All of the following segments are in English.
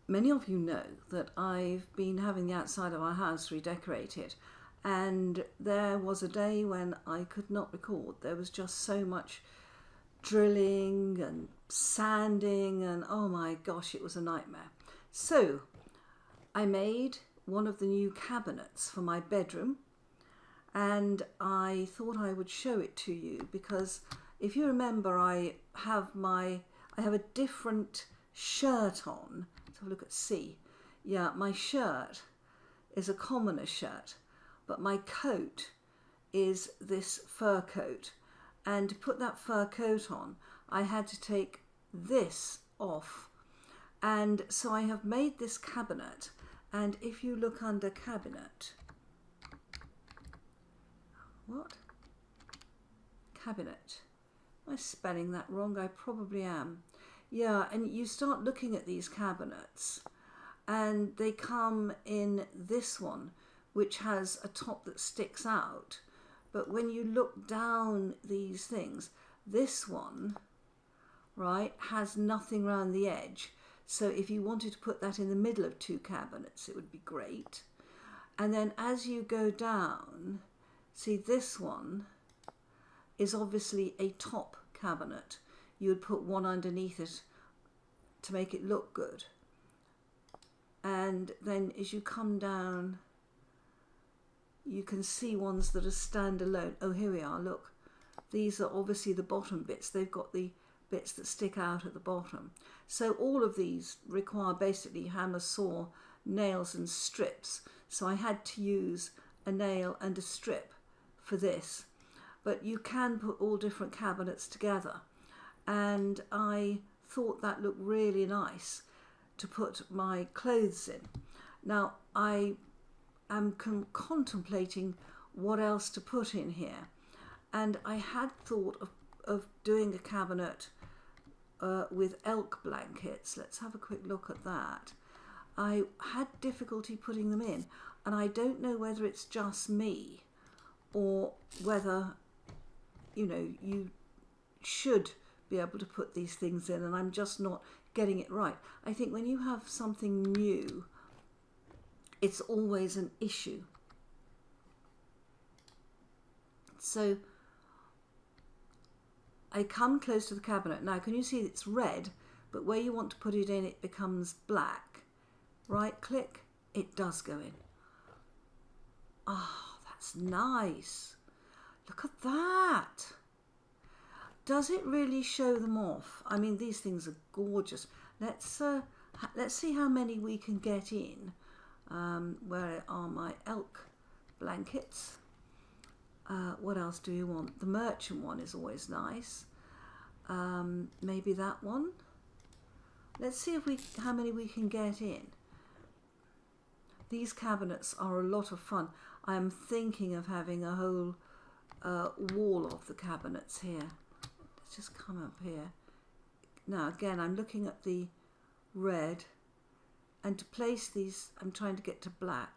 Many of you know that I've been having the outside of our house redecorated, and there was a day when I could not record. There was just so much drilling and sanding, and oh my gosh, it was a nightmare. So I made one of the new cabinets for my bedroom, and I thought I would show it to you because if you remember, I have a different shirt on. Let's have a look at C. Yeah, my shirt is a commoner shirt, but my coat is this fur coat. And to put that fur coat on, I had to take this off. And so I have made this cabinet. And if you look under cabinet, what? Cabinet. Am I spelling that wrong? I probably am. Yeah, and you start looking at these cabinets and they come in this one, which has a top that sticks out. But when you look down these things, this one, right, has nothing around the edge. So if you wanted to put that in the middle of two cabinets, it would be great. And then as you go down, see this one is obviously a top cabinet. You would put one underneath it to make it look good. And then as you come down, you can see ones that are standalone. Oh, here we are, look. These are obviously the bottom bits. They've got the bits that stick out at the bottom. So all of these require basically hammer, saw, nails and strips. So I had to use a nail and a strip for this. But you can put all different cabinets together. And I thought that looked really nice to put my clothes in. Now I am contemplating what else to put in here. And I had thought of doing a cabinet with elk blankets. Let's have a quick look at that. I had difficulty putting them in, and I don't know whether it's just me or whether, you know, you should be able to put these things in, and I'm just not getting it right. I think when you have something new, it's always an issue. So I come close to the cabinet. Now, can you see it's red, but where you want to put it in, it becomes black. Right click, it does go in. Oh, that's nice. Look at that. Does it really show them off? I mean, these things are gorgeous. Let's see how many we can get in. Where are my elk blankets? What else do you want? The merchant one is always nice. Maybe that one. Let's see how many we can get in. These cabinets are a lot of fun. I am thinking of having a whole wall of the cabinets here. Let's just come up here. Now again, I'm looking at the red, and to place these, I'm trying to get to black.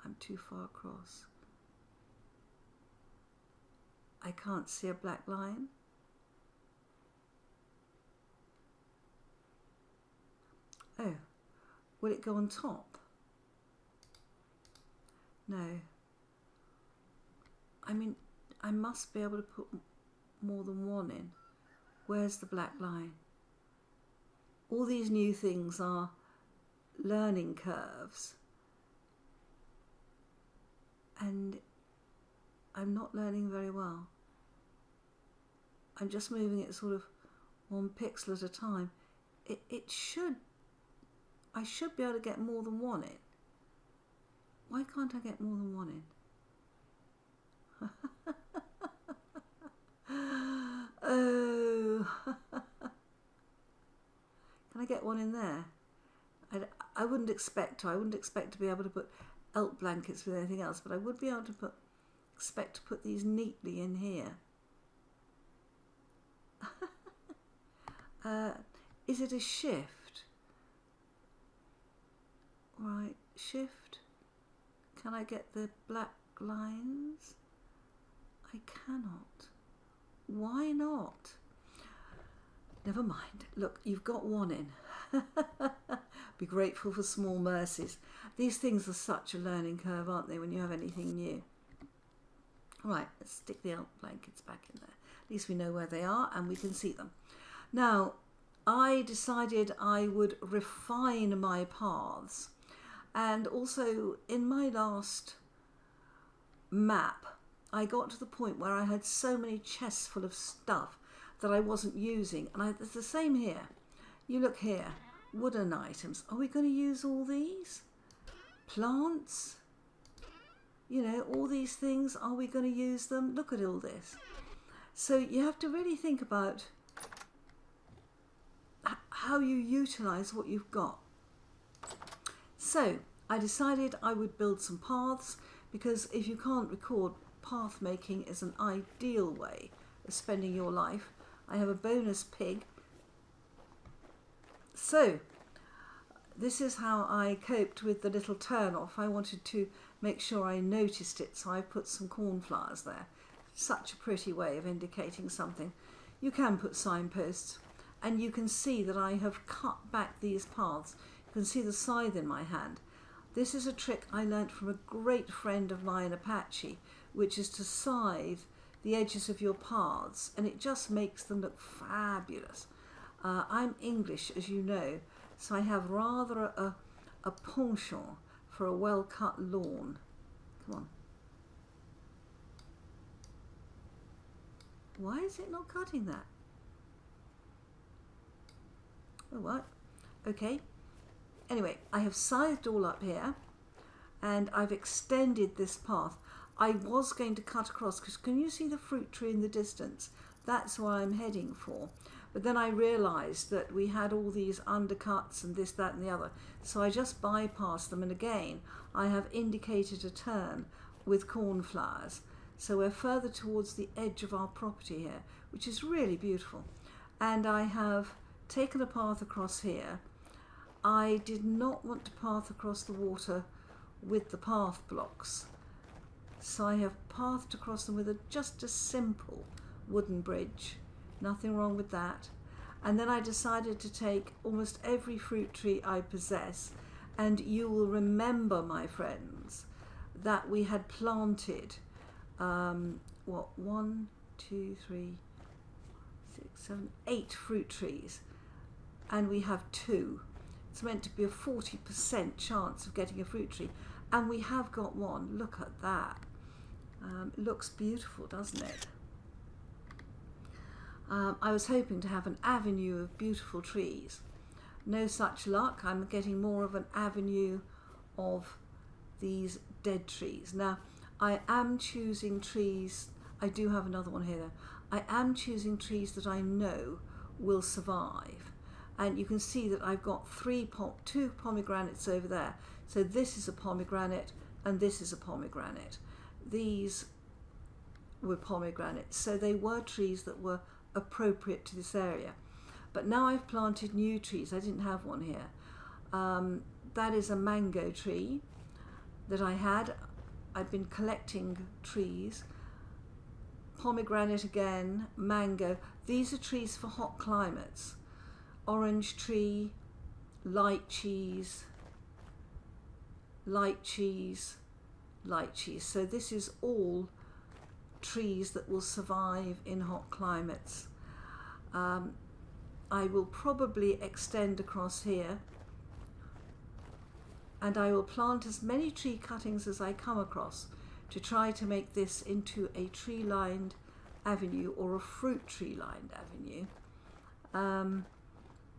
I'm too far across. I can't see a black line. Oh, will it go on top? No. I mean, I must be able to put more than one in. Where's the black line? All these new things are learning curves. And I'm not learning very well. I'm just moving it sort of one pixel at a time. I should be able to get more than one in. Why can't I get more than one in? Oh. Can I get one in there? I wouldn't expect to. I wouldn't expect to be able to put elk blankets with anything else, but I would be able to expect to put these neatly in here. Is it a shift? Right, shift. Can I get the black lines? I cannot. Why not? Never mind. Look, you've got one in. Be grateful for small mercies. These things are such a learning curve, aren't they, when you have anything new? Right, let's stick the elk blankets back in there. At least we know where they are and we can see them. Now, I decided I would refine my paths. And also, in my last map, I got to the point where I had so many chests full of stuff that I wasn't using. And it's the same here. You look here, wooden items. Are we going to use all these? Plants? You know, all these things, are we going to use them? Look at all this. So you have to really think about how you utilize what you've got. So I decided I would build some paths, because if you can't record, path making is an ideal way of spending your life. I have a bonus pig. So this is how I coped with the little turn off. I wanted to make sure I noticed it, so I put some cornflowers there. Such a pretty way of indicating something. You can put signposts, and you can see that I have cut back these paths. You can see the scythe in my hand. This is a trick I learnt from a great friend of mine, Apache, which is to scythe the edges of your paths, and it just makes them look fabulous. I'm English, as you know, so I have rather a penchant for a well-cut lawn. Come on. Why is it not cutting that? Oh, what? Okay. Anyway, I have scythed all up here, and I've extended this path. I was going to cut across, because can you see the fruit tree in the distance? That's where I'm heading for. But then I realised that we had all these undercuts and this, that and the other. So I just bypassed them, and again, I have indicated a turn with cornflowers. So we're further towards the edge of our property here, which is really beautiful. And I have taken a path across here. I did not want to path across the water with the path blocks. So I have pathed across them with just a simple wooden bridge. Nothing wrong with that. And then I decided to take almost every fruit tree I possess, and you will remember, my friends, that we had planted 1, 2, 3, 6, 7, 8 fruit trees, and we have 2. It's meant to be a 40% chance of getting a fruit tree, and we have got one. Look at that. It looks beautiful, doesn't it? I was hoping to have an avenue of beautiful trees. No such luck. I'm getting more of an avenue of these dead trees. Now, I am choosing trees. I do have another one here, though. I am choosing trees that I know will survive. And you can see that I've got 2 pomegranates over there. So this is a pomegranate, and this is a pomegranate. These were pomegranates. So they were trees that were appropriate to this area. But now I've planted new trees. I didn't have one here. That is a mango tree that I had. I've been collecting trees. Pomegranate again, mango. These are trees for hot climates. Orange tree, light cheese, light cheese, light cheese. So this is all trees that will survive in hot climates. I will probably extend across here, and I will plant as many tree cuttings as I come across to try to make this into a tree-lined avenue or a fruit tree-lined avenue.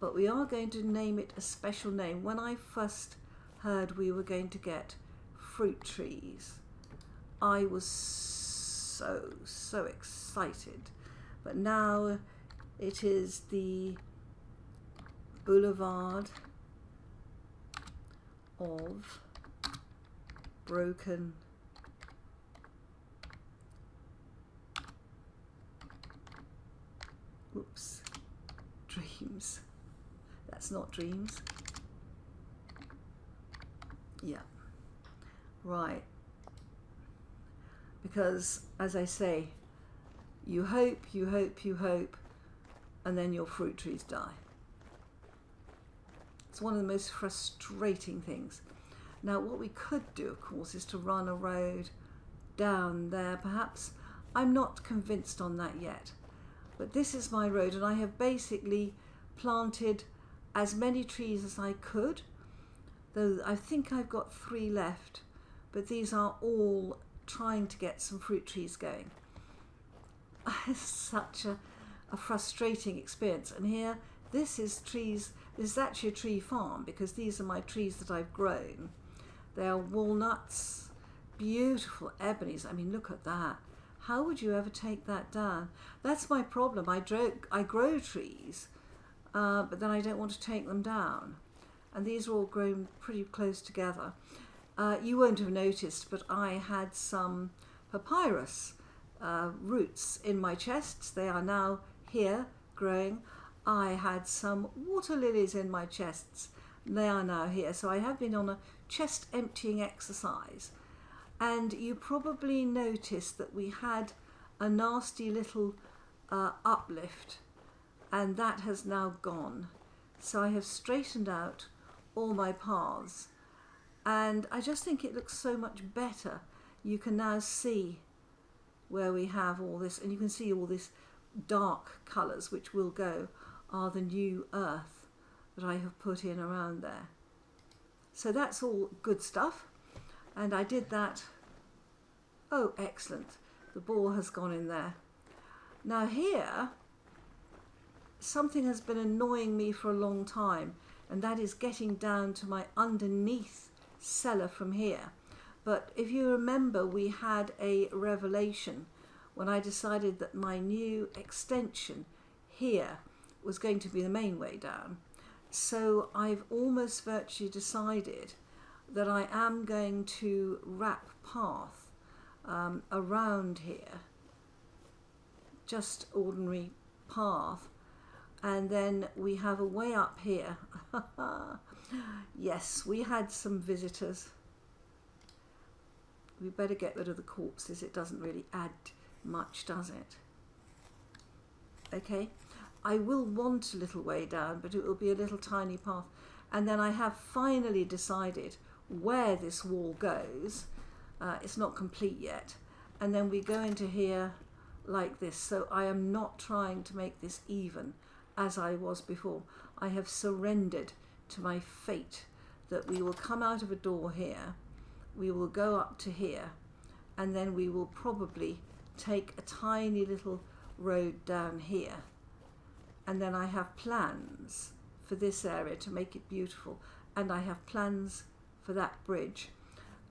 But we are going to name it a special name. When I first heard we were going to get fruit trees, I was so excited. But now it is the Boulevard of Broken Dreams. That's not dreams. Yeah. Right. Because, as I say, you hope, and then your fruit trees die. It's one of the most frustrating things. Now what we could do, of course, is to run a road down there. Perhaps I'm not convinced on that yet, but this is my road, and I have basically planted as many trees as I could, though I think I've got 3 left, but these are all trying to get some fruit trees going. It's such a frustrating experience. And here, this is trees. This is actually a tree farm, because these are my trees that I've grown. They are walnuts, beautiful ebonies. I mean, look at that. How would you ever take that down? That's my problem. I grow trees, but then I don't want to take them down. And these are all grown pretty close together. You won't have noticed, but I had some papyrus roots in my chests. They are now here growing. I had some water lilies in my chests. They are now here. So I have been on a chest emptying exercise. And you probably noticed that we had a nasty little uplift, and that has now gone. So I have straightened out all my paths, and I just think it looks so much better. You can now see where we have all this, and you can see all this dark colours which will go are the new earth that I have put in around there. So that's all good stuff, and I did that. Oh, excellent. The ball has gone in there. Now here, something has been annoying me for a long time, and that is getting down to my underneath cellar from here. But if you remember, we had a revelation when I decided that my new extension here was going to be the main way down. So I've almost virtually decided that I am going to wrap path around here, just ordinary path, and then we have a way up here. Yes, we had some visitors. We better get rid of the corpses. It doesn't really add much, does it? Okay, I will want a little way down, but it will be a little tiny path. And then I have finally decided where this wall goes. It's not complete yet. And then we go into here like this. So I am not trying to make this even as I was before. I have surrendered to my fate that we will come out of a door here, we will go up to here, and then we will probably take a tiny little road down here. And then I have plans for this area to make it beautiful, and I have plans for that bridge.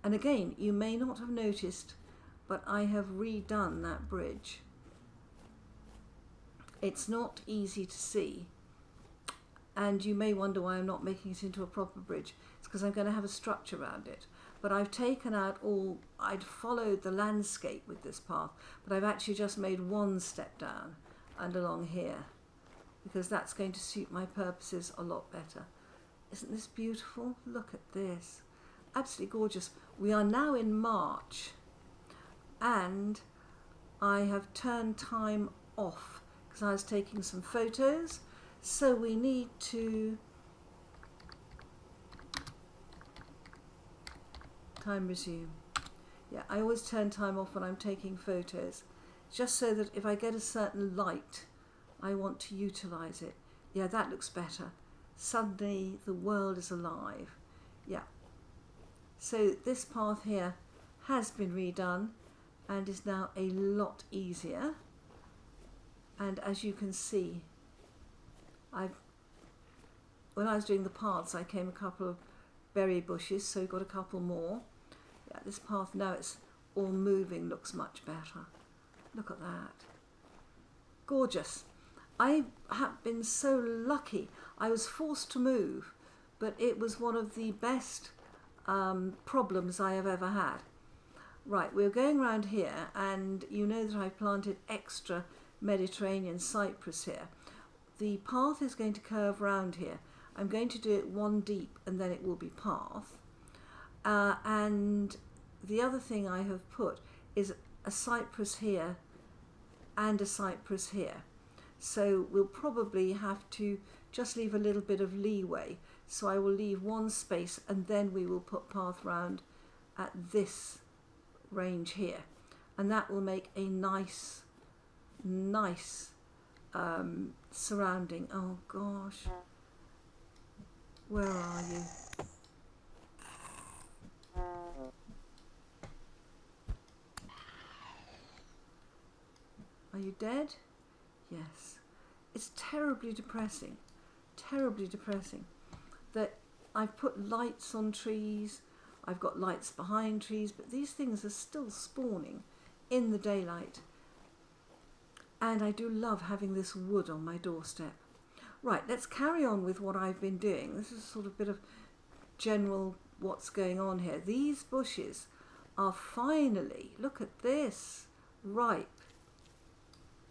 And again, you may not have noticed, but I have redone that bridge. It's not easy to see, and you may wonder why I'm not making it into a proper bridge. It's because I'm going to have a structure around it. But I've taken out all, I'd followed the landscape with this path, but I've actually just made one step down and along here, because that's going to suit my purposes a lot better. Isn't this beautiful? Look at this. Absolutely gorgeous. We are now in March, and I have turned time off because I was taking some photos. So we need to time resume. Yeah, I always turn time off when I'm taking photos, just so that if I get a certain light, I want to utilize it. Yeah, that looks better. Suddenly the world is alive. Yeah. So this path here has been redone and is now a lot easier. And as you can see, when I was doing the paths, I came a couple of berry bushes, so we've got a couple more. Yeah, this path now it's all moving, looks much better. Look at that. Gorgeous. I have been so lucky. I was forced to move, but it was one of the best problems I have ever had. Right, we're going around here, and you know that I've planted extra Mediterranean cypress here. The path is going to curve round here. I'm going to do it one deep, and then it will be path. And the other thing I have put is a cypress here and a cypress here. So we'll probably have to just leave a little bit of leeway. So I will leave one space and then we will put path round at this range here. And that will make a nice surrounding. Oh gosh, where are you? Are you dead? Yes. It's terribly depressing that I've put lights on trees, I've got lights behind trees, but these things are still spawning in the daylight. And I do love having this wood on my doorstep. Right, let's carry on with what I've been doing. This is sort of a bit of general what's going on here. These bushes are finally, look at this, ripe.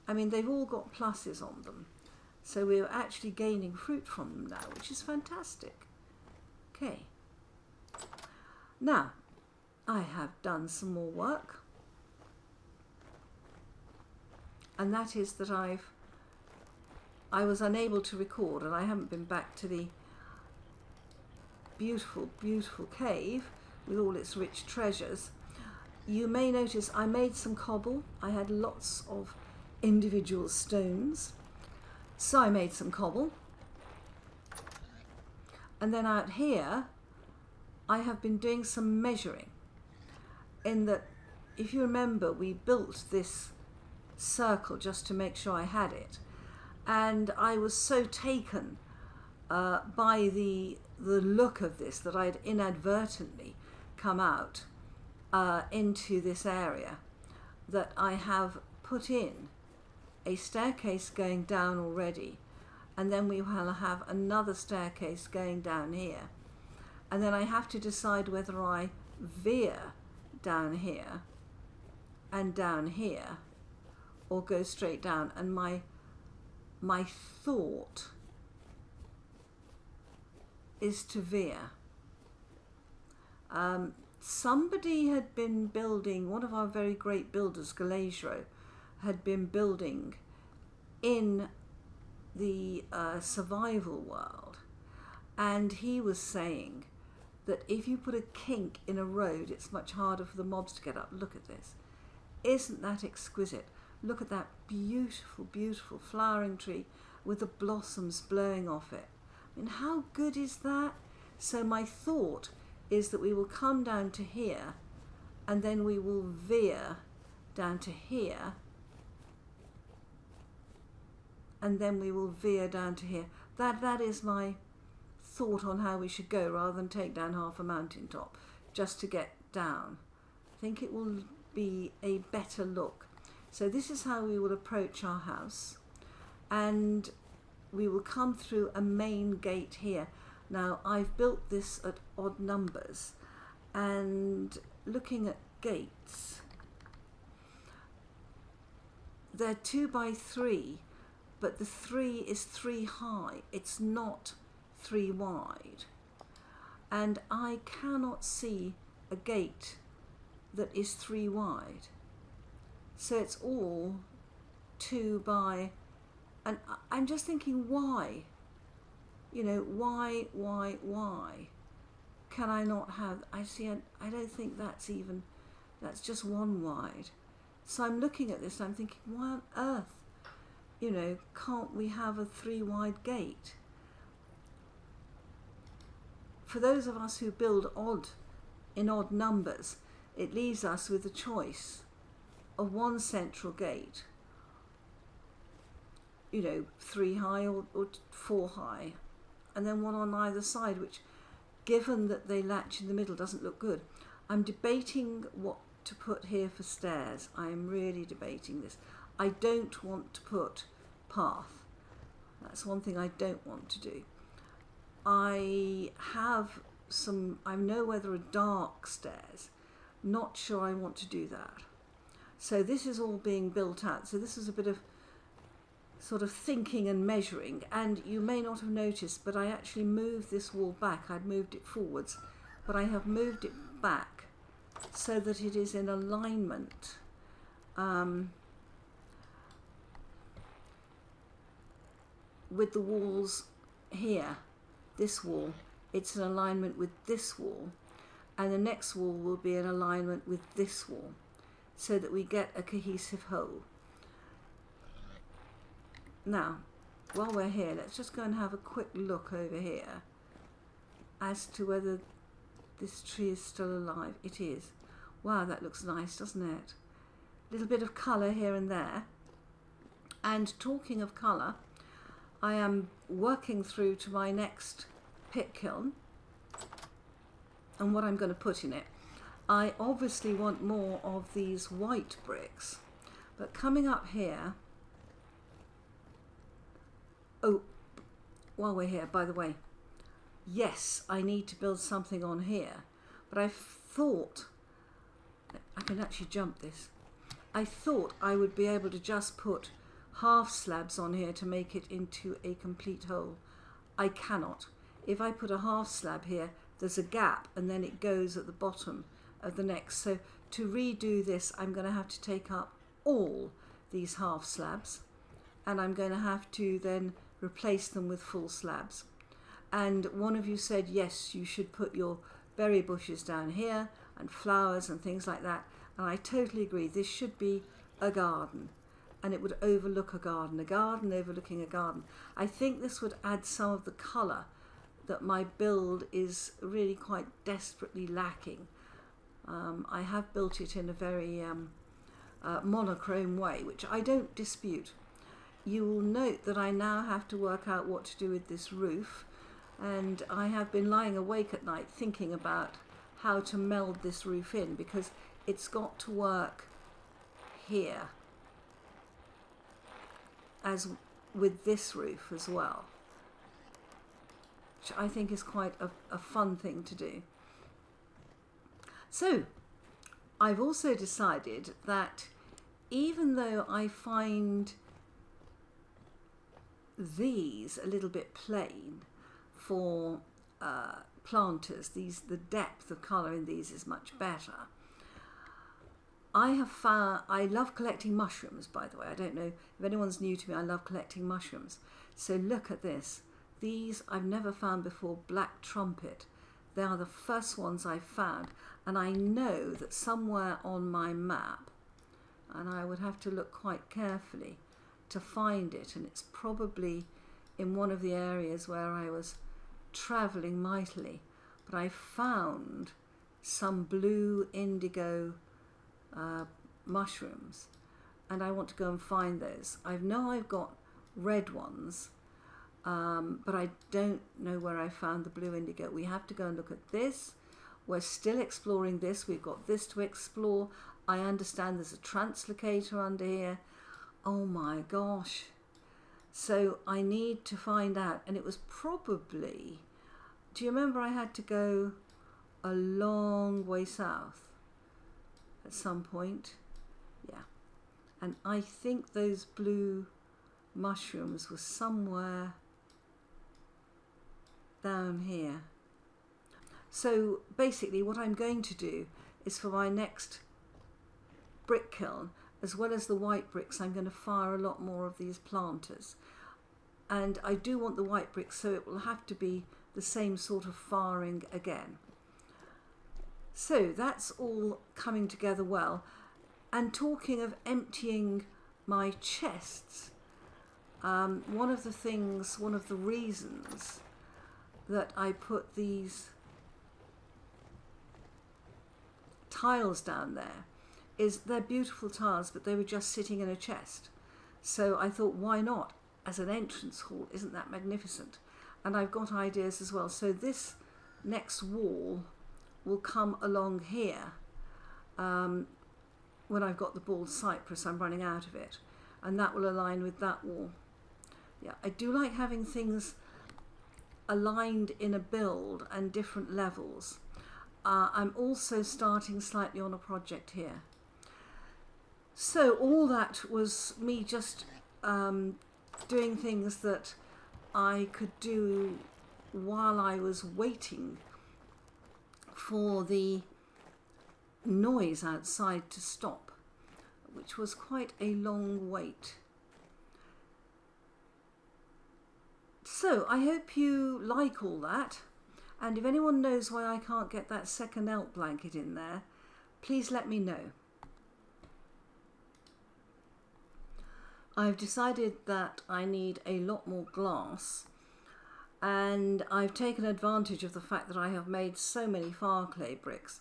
I mean, they've all got pluses on them. So we're actually gaining fruit from them now, which is fantastic. Okay. Now, I have done some more work. And that is that I was unable to record, and I haven't been back to the beautiful, beautiful cave with all its rich treasures. You may notice I made some cobble. I had lots of individual stones. So I made some cobble. And then out here, I have been doing some measuring. In that, if you remember, we built this circle just to make sure I had it. And I was so taken by the look of this that I'd inadvertently come out into this area that I have put in a staircase going down already, and then we will have another staircase going down here, and then I have to decide whether I veer down here and down here or go straight down. And my thought is to veer. Somebody had been building, one of our very great builders, Galazro, had been building in the survival world, and he was saying that if you put a kink in a road, it's much harder for the mobs to get up. Look at this. Isn't that exquisite? Look at that beautiful, beautiful flowering tree with the blossoms blowing off it. I mean, how good is that? So my thought is that we will come down to here, and then we will veer down to here, and then we will veer down to here. That is my thought on how we should go, rather than take down half a mountaintop just to get down. I think it will be a better look. So this is how we will approach our house, and we will come through a main gate here. Now, I've built this at odd numbers, and looking at gates, they're 2 by 3, but the 3 is 3 high. It's not 3 wide. And I cannot see a gate that is 3 wide. So it's all 2 by, and I'm just thinking, why? You know, why can I not have, I don't think that's just 1 wide. So I'm looking at this and I'm thinking, why on earth, you know, can't we have a 3 wide gate? For those of us who build in odd numbers, it leaves us with a choice of 1 central gate, you know, 3 high or 4 high, and then 1 on either side, which, given that they latch in the middle, doesn't look good. I'm debating what to put here for stairs. I'm really debating this. I don't want to put path. That's one thing I don't want to do. I have some, I know whether a dark stairs, not sure I want to do that. So this is all being built out. So this is a bit of sort of thinking and measuring, and you may not have noticed, but I actually moved this wall back. I'd moved it forwards, but I have moved it back so that it is in alignment with the walls here, this wall, it's in alignment with this wall, and the next wall will be in alignment with this wall, so that we get a cohesive whole. Now, while we're here, let's just go and have a quick look over here as to whether this tree is still alive. It is. Wow, that looks nice, doesn't it? A little bit of colour here and there. And talking of colour, I am working through to my next pit kiln and what I'm going to put in it. I obviously want more of these white bricks, but coming up here, oh, while we're here, by the way, yes, I need to build something on here, but I thought, I can actually jump this, I thought I would be able to just put half slabs on here to make it into a complete whole. I cannot. If I put a half slab here, there's a gap and then it goes at the bottom of the next. So to redo this, I'm going to have to take up all these half slabs and I'm going to have to then replace them with full slabs. And one of you said, yes, you should put your berry bushes down here and flowers and things like that. And I totally agree. This should be a garden and it would overlook a garden overlooking a garden. I think this would add some of the colour that my build is really quite desperately lacking. I have built it in a very monochrome way, which I don't dispute. You will note that I now have to work out what to do with this roof, and I have been lying awake at night thinking about how to meld this roof in, because it's got to work here as with this roof as well, which I think is quite a fun thing to do. So I've also decided that even though I find these a little bit plain for planters, the depth of colour in these is much better. I have found, I love collecting mushrooms, by the way. I don't know if anyone's new to me, I love collecting mushrooms. So look at this. These I've never found before, black trumpet. They are the first ones I've found. And I know that somewhere on my map, and I would have to look quite carefully to find it, and it's probably in one of the areas where I was travelling mightily, but I found some blue indigo mushrooms, and I want to go and find those. I know I've got red ones, but I don't know where I found the blue indigo. We have to go and look at this. We're still exploring this. We've got this to explore. I understand there's a translocator under here. Oh my gosh. So I need to find out, and it was probably, do you remember I had to go a long way south at some point? Yeah. And I think those blue mushrooms were somewhere down here. So basically what I'm going to do is, for my next brick kiln, as well as the white bricks, I'm going to fire a lot more of these planters. And I do want the white bricks, so it will have to be the same sort of firing again. So that's all coming together well. And talking of emptying my chests, one of the reasons that I put these tiles down there is they're beautiful tiles, but they were just sitting in a chest. So I thought, why not as an entrance hall? Isn't that magnificent? And I've got ideas as well. So this next wall will come along here. When I've got the bald cypress, I'm running out of it, and that will align with that wall. Yeah, I do like having things aligned in a build and different levels. I'm also starting slightly on a project here. So all that was me just doing things that I could do while I was waiting for the noise outside to stop, which was quite a long wait. So I hope you like all that, and if anyone knows why I can't get that second elk blanket in there, please let me know. I've decided that I need a lot more glass, and I've taken advantage of the fact that I have made so many fire clay bricks.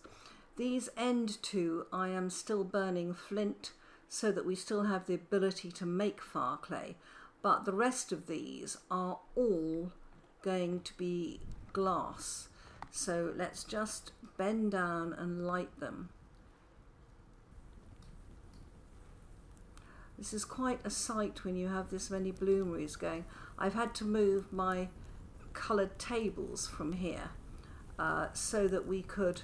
These end two I am still burning flint so that we still have the ability to make fire clay, but the rest of these are all going to be glass. So let's just bend down and light them. This is quite a sight when you have this many bloomeries going. I've had to move my coloured tables from here so that we could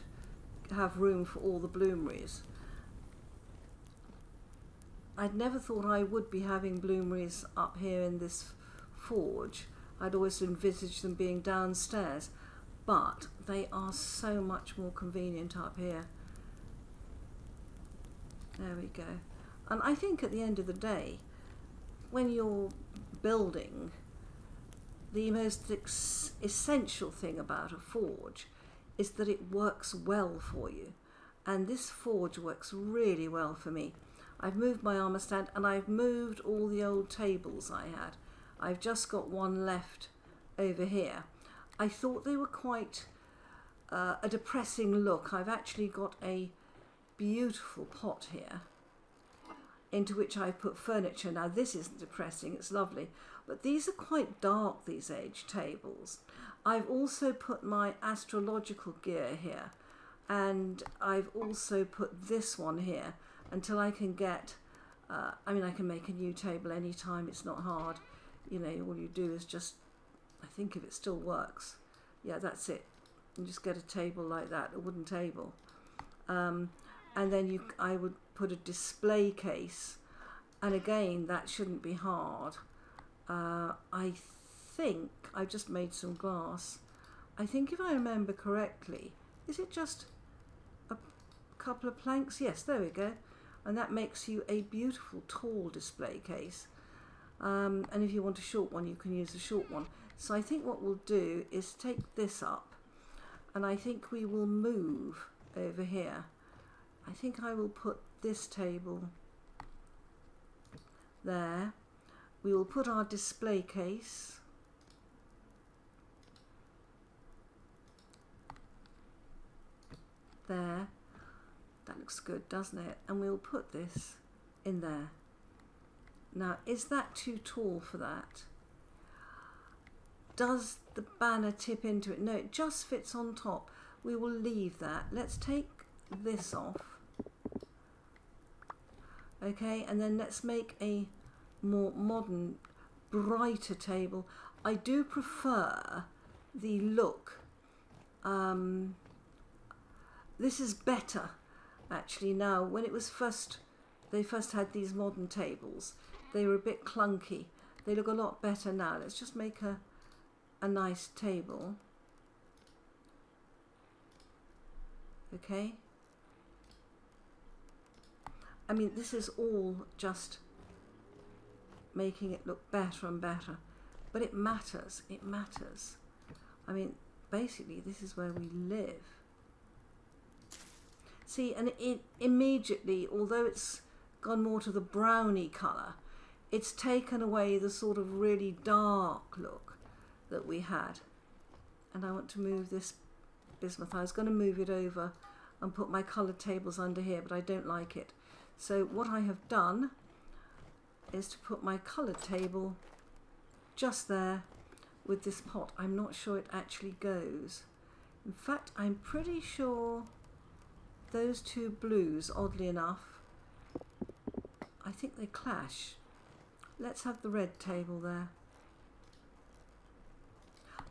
have room for all the bloomeries. I'd never thought I would be having bloomeries up here in this forge. I'd always envisaged them being downstairs, but they are so much more convenient up here. There we go. And I think at the end of the day, when you're building, the most essential thing about a forge is that it works well for you. And this forge works really well for me. I've moved my armour stand and I've moved all the old tables I had. I've just got one left over here. I thought they were quite a depressing look. I've actually got a beautiful pot here into which I put furniture. Now this isn't depressing, it's lovely, but these are quite dark, these age tables. I've also put my astrological gear here, and I've also put this one here until I can get, I mean I can make a new table anytime, it's not hard. You know, all you do is just, I think if it still works, yeah, that's it. You just get a table like that, a wooden table. And then I would put a display case, and again that shouldn't be hard. I think I just made some glass. I think if I remember correctly, is it just a couple of planks? Yes, there we go. And that makes you a beautiful tall display case. And if you want a short one, you can use a short one. So I think what we'll do is take this up, and I think we will move over here. I think I will put this table there. We will put our display case there. That looks good, doesn't it? And we'll put this in there. Now, is that too tall for that? Does the banner tip into it? No, it just fits on top. We will leave that. Let's take this off. Okay, and then let's make a more modern, brighter table. I do prefer the look. This is better actually now. When it was they first had these modern tables, they were a bit clunky. They look a lot better now. Let's just make a nice table. Okay. I mean, this is all just making it look better and better, but it matters, it matters. I mean, basically this is where we live. See, and it immediately, although it's gone more to the browny colour, it's taken away the sort of really dark look that we had. And I want to move this bismuth. I was going to move it over and put my coloured tables under here, but I don't like it. So what I have done is to put my coloured table just there with this pot. I'm not sure it actually goes. In fact, I'm pretty sure those two blues, oddly enough, I think they clash. Let's have the red table there.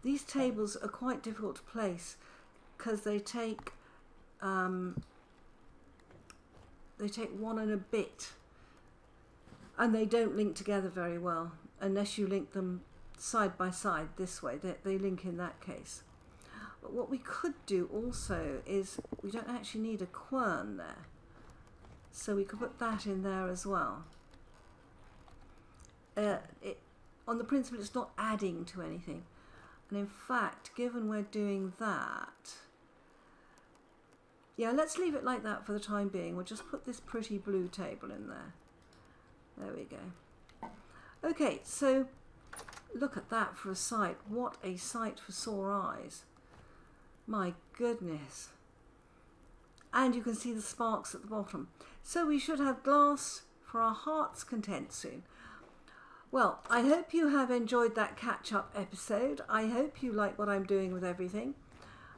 These tables are quite difficult to place because they take one and a bit, and they don't link together very well unless you link them side by side this way. They link in that case. But what we could do also is, we don't actually need a quern there, so we could put that in there as well. on the principle it's not adding to anything. And in fact, given we're doing that, yeah, let's leave it like that for the time being. We'll just put this pretty blue table in there. There we go. Okay, so look at that for a sight. What a sight for sore eyes. My goodness. And you can see the sparks at the bottom. So we should have glass for our heart's content soon. Well, I hope you have enjoyed that catch-up episode. I hope you like what I'm doing with everything.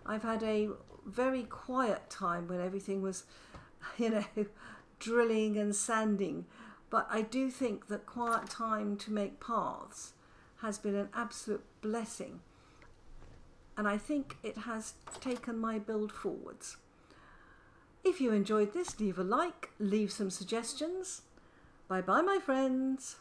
I've had a very quiet time when everything was, you know, drilling and sanding. But I do think that quiet time to make paths has been an absolute blessing. And I think it has taken my build forwards. If you enjoyed this, leave a like, leave some suggestions. Bye bye, my friends.